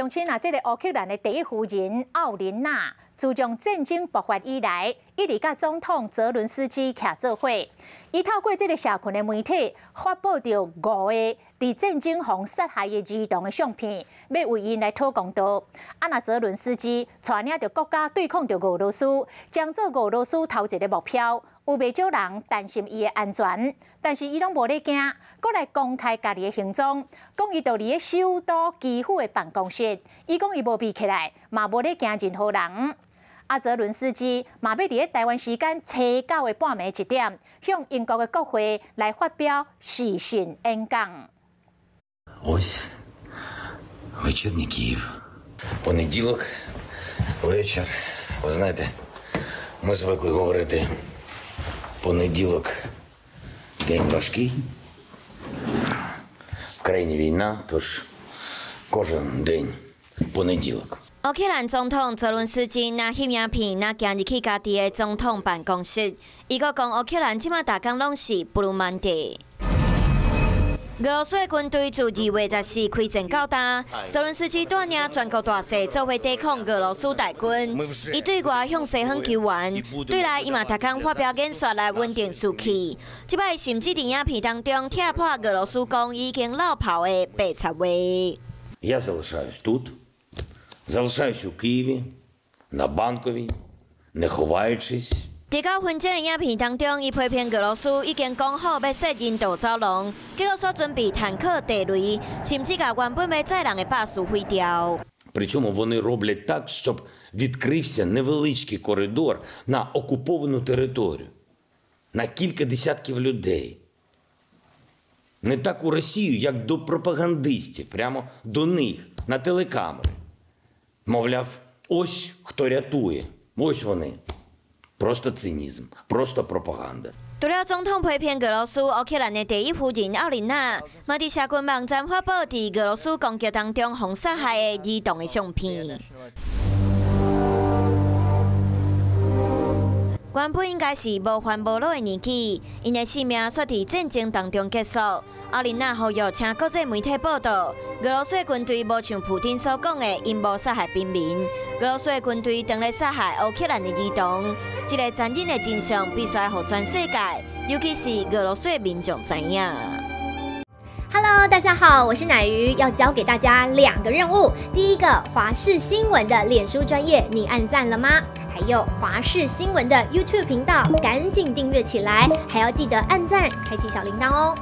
相亲啊，这个乌克兰的第一夫人奥琳娜，自从战争爆发以来，一直甲总统泽伦斯基徛做伙。伊透过这个社群的媒体，发布着5个伫战争中杀害的儿童的相片，要为因来讨公道。那泽伦斯基带领着国家对抗着俄罗斯，将做俄罗斯头一个目标。有袂少人担心伊的安全，但是伊拢无咧惊，搁来公开家己的行踪，讲伊就伫咧首都基辅的办公室。伊讲伊无闭起来，嘛无咧惊任何人。泽伦斯基嘛要伫咧台湾时间初9的半暝1点，向英国的国会来发表视讯演讲。Ось вечірній Київ. Понеділок, вечір. Ви знаєте, ми звикли говорити понеділок день важкий. В країні війна, тож кожен день понеділок. 乌克兰总统泽伦斯基拿翕影片，拿行入去家己的总统办公室。伊阁讲，乌克兰即马大工拢是 Blue Monday。俄罗斯的军队自2月14开战到今，泽伦斯基带领全国大势做伙抵抗俄罗斯大军。伊对外向西方求援，对内伊嘛大工发表演说来稳定士气。即摆甚至伫影片当中踢破俄罗斯讲已经落跑的白贼话。Я залишаюсь тут, залишаюсь у Києві, на Банковій, не ховаючись. 伫到分战的影片当中，伊批评俄罗斯已经讲好要设人道走廊，结果所准备坦克、地雷，甚至甲原本要载人的巴士毁掉。Причому вони роблять так, щоб відкрився невеличкий коридор на окуповану територію, на кілька десятків людей. Не так у Росію, як до пропагандистів, прямо до них, на телекамери. Мовляв, ось хто рятує, ось вони. Просто цинизм, просто пропаганда. 除了总统批评俄罗斯，乌克兰的第一夫人奥琳娜，嘛伫社群网站发布伫俄罗斯攻击当中被杀害的儿童的相片。原本应该是无烦无恼的年纪，因的性命却伫战争当中结束。奥琳娜呼吁请国际媒体报道，俄罗斯军队无像普丁所讲的，因无杀害平民。俄罗斯军队当咧杀害乌克兰的儿童，这个残忍的真相必须让全世界，尤其是俄罗斯的民众知影。Hello， 大家好，我是乃瑜，要教给大家2个任务。第一个，华视新闻的脸书专页，你按赞了吗？还有华视新闻的 YouTube 频道，赶紧订阅起来，还要记得按赞，开启小铃铛哦。